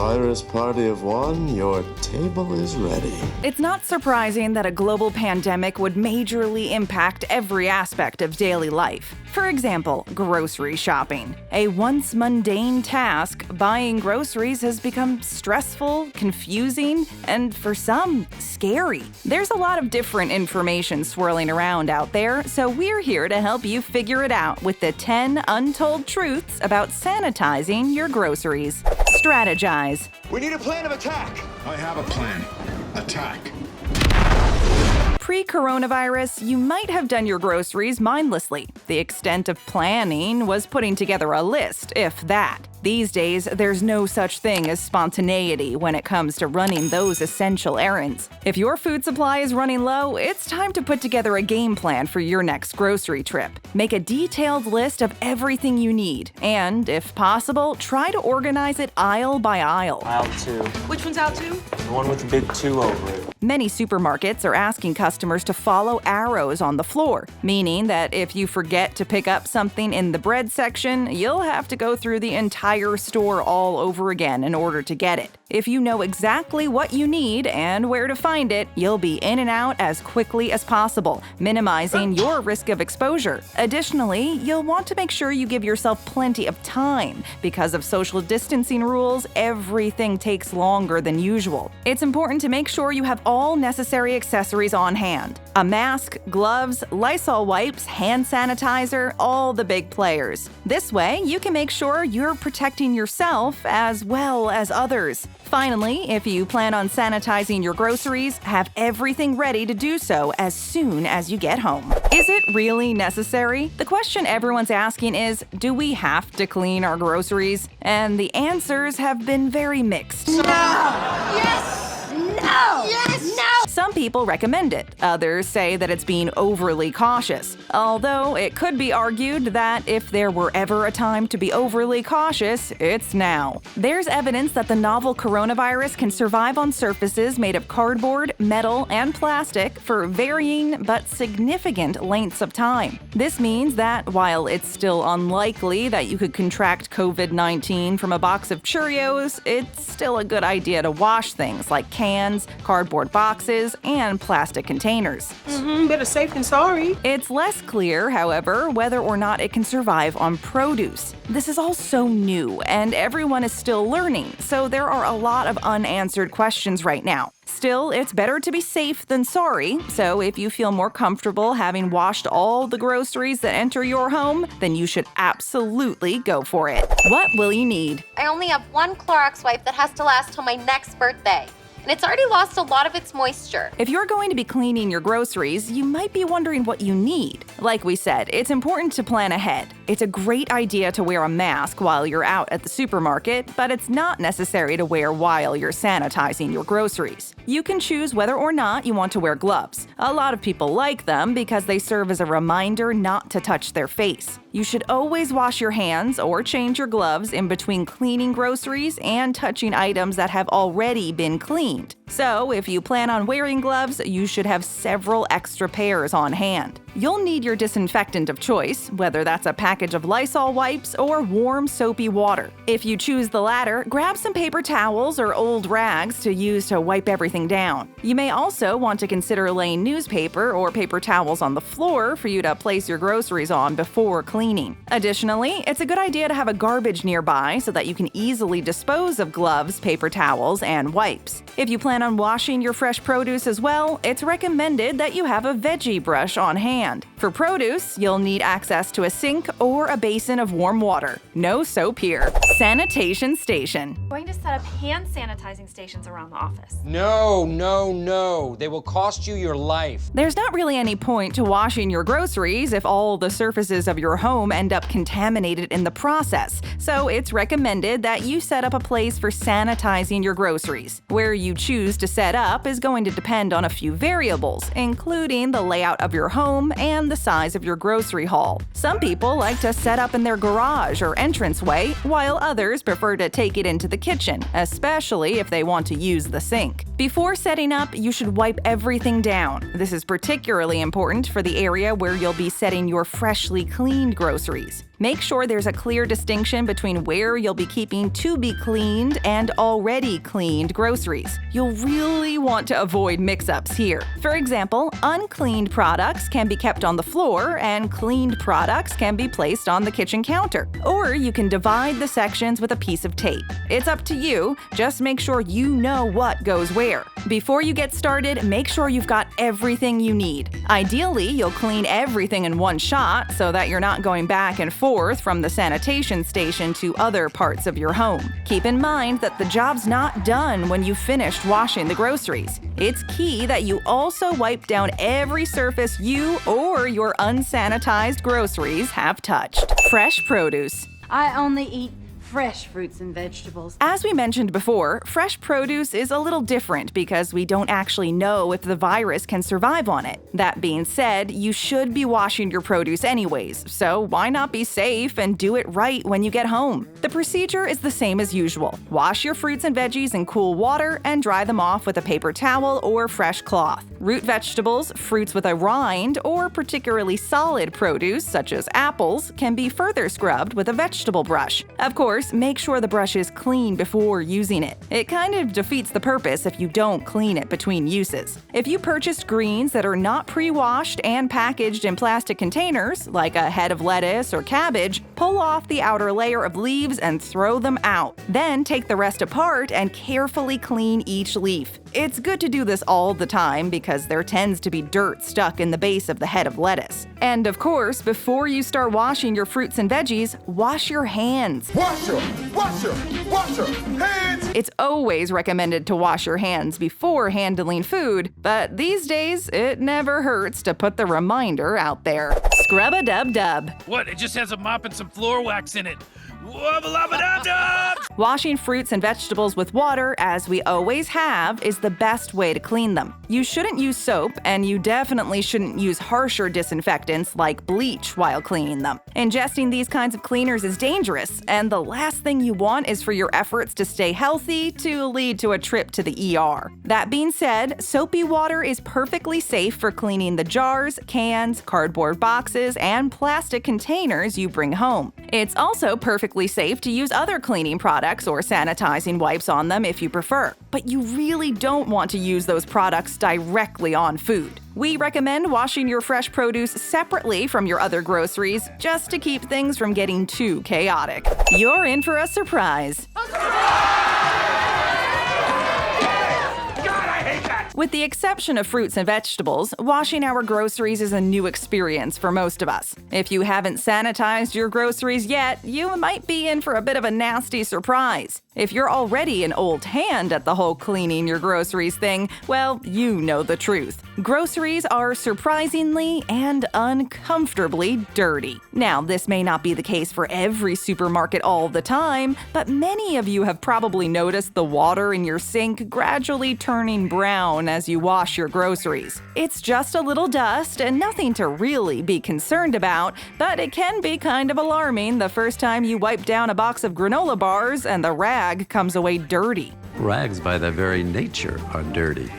virus party of one, your table is ready. It's not surprising that a global pandemic would majorly impact every aspect of daily life. For example, grocery shopping. A once mundane task, buying groceries has become stressful, confusing, and for some, scary. There's a lot of different information swirling around out there, so we're here to help you figure it out with the 10 untold truths about sanitizing your groceries. Strategize. We need a plan of attack. I have a plan. Attack. Pre-coronavirus, you might have done your groceries mindlessly. The extent of planning was putting together a list, if that. These days, there's no such thing as spontaneity when it comes to running those essential errands. If your food supply is running low, it's time to put together a game plan for your next grocery trip. Make a detailed list of everything you need, and, if possible, try to organize it aisle by aisle. Aisle 2. Which one's aisle 2? The one with the big 2 over it. Many supermarkets are asking customers to follow arrows on the floor, meaning that if you forget to pick up something in the bread section, you'll have to go through the entire store all over again in order to get it. If you know exactly what you need and where to find it, you'll be in and out as quickly as possible, minimizing your risk of exposure. Additionally, you'll want to make sure you give yourself plenty of time. Because of social distancing rules, everything takes longer than usual. It's important to make sure you have all necessary accessories on hand. A mask, gloves, Lysol wipes, hand sanitizer, all the big players. This way, you can make sure you're protecting yourself as well as others. Finally, if you plan on sanitizing your groceries, have everything ready to do so as soon as you get home. Is it really necessary? The question everyone's asking is, do we have to clean our groceries? And the answers have been very mixed. No! Yes! No! Yes! No! Some people recommend it. Others say that it's being overly cautious. Although it could be argued that if there were ever a time to be overly cautious, it's now. There's evidence that the novel coronavirus can survive on surfaces made of cardboard, metal, and plastic for varying but significant lengths of time. This means that while it's still unlikely that you could contract COVID-19 from a box of Cheerios, it's still a good idea to wash things like cans, cardboard boxes, and plastic containers. Better safe than sorry. It's less clear, however, whether or not it can survive on produce. This is all so new, and everyone is still learning, so there are a lot of unanswered questions right now. Still, it's better to be safe than sorry, so if you feel more comfortable having washed all the groceries that enter your home, then you should absolutely go for it. What will you need? I only have one Clorox wipe that has to last till my next birthday. And it's already lost a lot of its moisture. If you're going to be cleaning your groceries, you might be wondering what you need. Like we said, it's important to plan ahead. It's a great idea to wear a mask while you're out at the supermarket, but it's not necessary to wear while you're sanitizing your groceries. You can choose whether or not you want to wear gloves. A lot of people like them because they serve as a reminder not to touch their face. You should always wash your hands or change your gloves in between cleaning groceries and touching items that have already been cleaned. So, if you plan on wearing gloves, you should have several extra pairs on hand. You'll need your disinfectant of choice, whether that's a package of Lysol wipes or warm, soapy water. If you choose the latter, grab some paper towels or old rags to use to wipe everything down. You may also want to consider laying newspaper or paper towels on the floor for you to place your groceries on before cleaning. Additionally, it's a good idea to have a garbage nearby so that you can easily dispose of gloves, paper towels, and wipes. If you plan on washing your fresh produce as well, it's recommended that you have a veggie brush on hand. For produce, you'll need access to a sink or a basin of warm water. No soap here. Sanitation Station. Going to set up hand sanitizing stations around the office. No, no, no. They will cost you your life. There's not really any point to washing your groceries if all the surfaces of your home end up contaminated in the process, so it's recommended that you set up a place for sanitizing your groceries. Where you choose to set up is going to depend on a few variables, including the layout of your home and the size of your grocery haul. Some people like to set up in their garage or entranceway, while others prefer to take it into the kitchen, especially if they want to use the sink. Before setting up, you should wipe everything down. This is particularly important for the area where you'll be setting your freshly cleaned groceries. Make sure there's a clear distinction between where you'll be keeping to be cleaned and already cleaned groceries. You'll really want to avoid mix-ups here. For example, uncleaned products can be kept on the floor and cleaned products can be placed on the kitchen counter. Or you can divide the sections with a piece of tape. It's up to you, just make sure you know what goes where. Before you get started, make sure you've got everything you need. Ideally, you'll clean everything in one shot so that you're not going back and forth from the sanitation station to other parts of your home. Keep in mind that the job's not done when you've finished washing the groceries. It's key that you also wipe down every surface you or your unsanitized groceries have touched. Fresh produce. I only eat fresh fruits and vegetables. As we mentioned before, fresh produce is a little different because we don't actually know if the virus can survive on it. That being said, you should be washing your produce anyways, so why not be safe and do it right when you get home? The procedure is the same as usual. Wash your fruits and veggies in cool water and dry them off with a paper towel or fresh cloth. Root vegetables, fruits with a rind, or particularly solid produce such as apples can be further scrubbed with a vegetable brush. Of course, make sure the brush is clean before using it. It kind of defeats the purpose if you don't clean it between uses. If you purchased greens that are not pre-washed and packaged in plastic containers, like a head of lettuce or cabbage, pull off the outer layer of leaves and throw them out. Then take the rest apart and carefully clean each leaf. It's good to do this all the time because there tends to be dirt stuck in the base of the head of lettuce. And of course, before you start washing your fruits and veggies, wash your hands. Wash your hands! It's always recommended to wash your hands before handling food, but these days, it never hurts to put the reminder out there. Scrub-a-dub-dub. What? It just has a mop and some floor wax in it. Wubba-lubba-dub-dub! Washing fruits and vegetables with water, as we always have, is the best way to clean them. You shouldn't use soap, and you definitely shouldn't use harsher disinfectants like bleach while cleaning them. Ingesting these kinds of cleaners is dangerous, and the last thing you want is for your efforts to stay healthy to lead to a trip to the ER. That being said, soapy water is perfectly safe for cleaning the jars, cans, cardboard boxes, and plastic containers you bring home. It's also perfectly safe to use other cleaning products or sanitizing wipes on them if you prefer, but you really don't want to use those products directly on food. We recommend washing your fresh produce separately from your other groceries just to keep things from getting too chaotic. You're in for a surprise. With the exception of fruits and vegetables, washing our groceries is a new experience for most of us. If you haven't sanitized your groceries yet, you might be in for a bit of a nasty surprise. If you're already an old hand at the whole cleaning your groceries thing, well, you know the truth. Groceries are surprisingly and uncomfortably dirty. Now, this may not be the case for every supermarket all the time, but many of you have probably noticed the water in your sink gradually turning brown as you wash your groceries. It's just a little dust and nothing to really be concerned about, but it can be kind of alarming the first time you wipe down a box of granola bars and the rag comes away dirty. Rags by their very nature are dirty.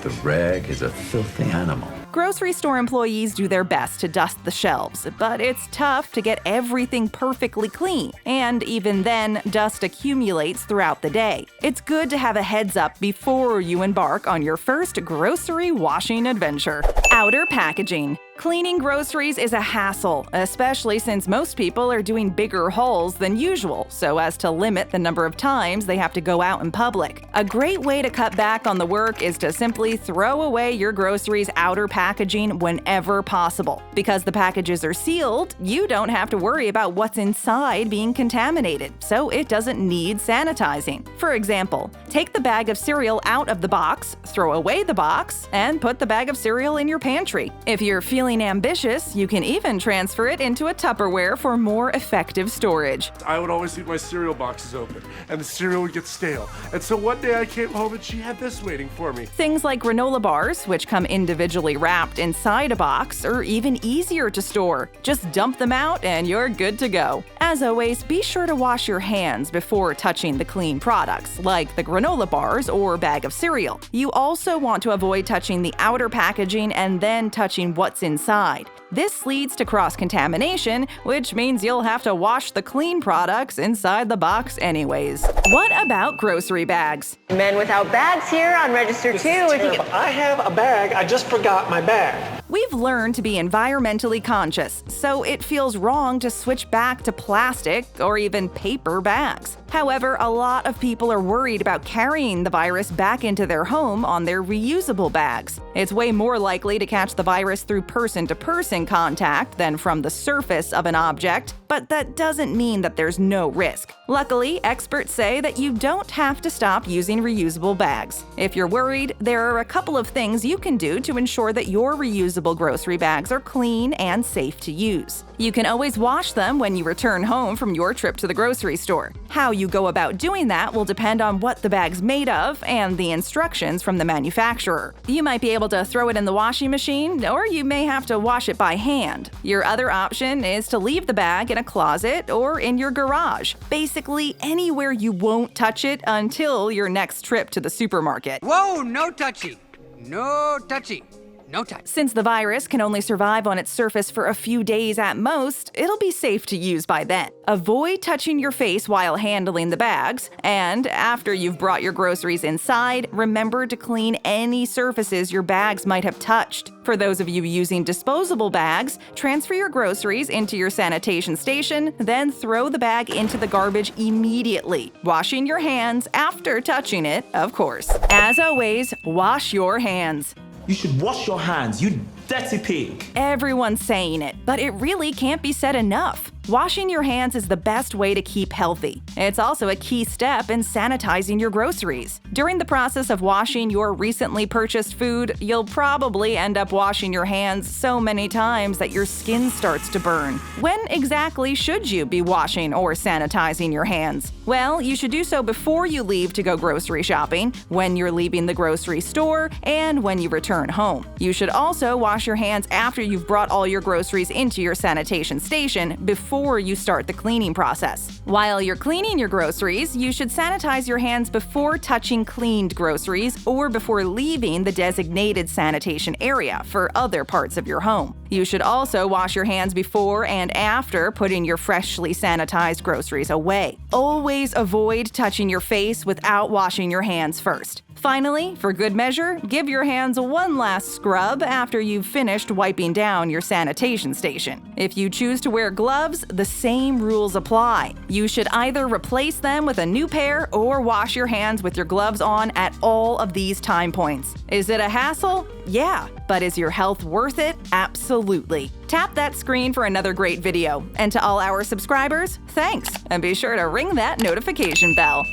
The rag is a filthy animal. Grocery store employees do their best to dust the shelves, but it's tough to get everything perfectly clean, and even then, dust accumulates throughout the day. It's good to have a heads up before you embark on your first grocery washing adventure. Outer packaging. Cleaning groceries is a hassle, especially since most people are doing bigger hauls than usual, so as to limit the number of times they have to go out in public. A great way to cut back on the work is to simply throw away your groceries' outer packaging whenever possible. Because the packages are sealed, you don't have to worry about what's inside being contaminated, so it doesn't need sanitizing. For example, take the bag of cereal out of the box, throw away the box, and put the bag of cereal in your pantry. If you're feeling ambitious, you can even transfer it into a Tupperware for more effective storage. I would always leave my cereal boxes open, and the cereal would get stale. And so one day I came home and she had this waiting for me. Things like granola bars, which come individually wrapped inside a box, are even easier to store. Just dump them out and you're good to go. As always, be sure to wash your hands before touching the clean products, like the granola bars or bag of cereal. You also want to avoid touching the outer packaging and then touching what's inside inside. This leads to cross-contamination, which means you'll have to wash the clean products inside the box anyways. What about grocery bags? Men without bags here on register 2. I have a bag. I just forgot my bag. We've learned to be environmentally conscious, so it feels wrong to switch back to plastic or even paper bags. However, a lot of people are worried about carrying the virus back into their home on their reusable bags. It's way more likely to catch the virus through person-to-person contact than from the surface of an object, but that doesn't mean that there's no risk. Luckily, experts say that you don't have to stop using reusable bags. If you're worried, there are a couple of things you can do to ensure that your reusable grocery bags are clean and safe to use. You can always wash them when you return home from your trip to the grocery store. How you go about doing that will depend on what the bag's made of and the instructions from the manufacturer. You might be able to throw it in the washing machine, or you may have to wash it by hand. Your other option is to leave the bag in a closet or in your garage, basically anywhere you won't touch it until your next trip to the supermarket. Whoa, no touchy. No touchy. No touch. Since the virus can only survive on its surface for a few days at most, it'll be safe to use by then. Avoid touching your face while handling the bags, and after you've brought your groceries inside, remember to clean any surfaces your bags might have touched. For those of you using disposable bags, transfer your groceries into your sanitation station, then throw the bag into the garbage immediately, washing your hands after touching it, of course. As always, wash your hands. You should wash your hands, you dirty pig. Everyone's saying it, but it really can't be said enough. Washing your hands is the best way to keep healthy. It's also a key step in sanitizing your groceries. During the process of washing your recently purchased food, you'll probably end up washing your hands so many times that your skin starts to burn. When exactly should you be washing or sanitizing your hands? Well, you should do so before you leave to go grocery shopping, when you're leaving the grocery store, and when you return home. You should also wash your hands after you've brought all your groceries into your sanitation station before you start the cleaning process. While you're cleaning your groceries, you should sanitize your hands before touching cleaned groceries or before leaving the designated sanitation area for other parts of your home. You should also wash your hands before and after putting your freshly sanitized groceries away. Always avoid touching your face without washing your hands first. Finally, for good measure, give your hands one last scrub after you've finished wiping down your sanitation station. If you choose to wear gloves, the same rules apply. You should either replace them with a new pair or wash your hands with your gloves on at all of these time points. Is it a hassle? Yeah. But is your health worth it? Absolutely. Tap that screen for another great video. And to all our subscribers, thanks. And be sure to ring that notification bell.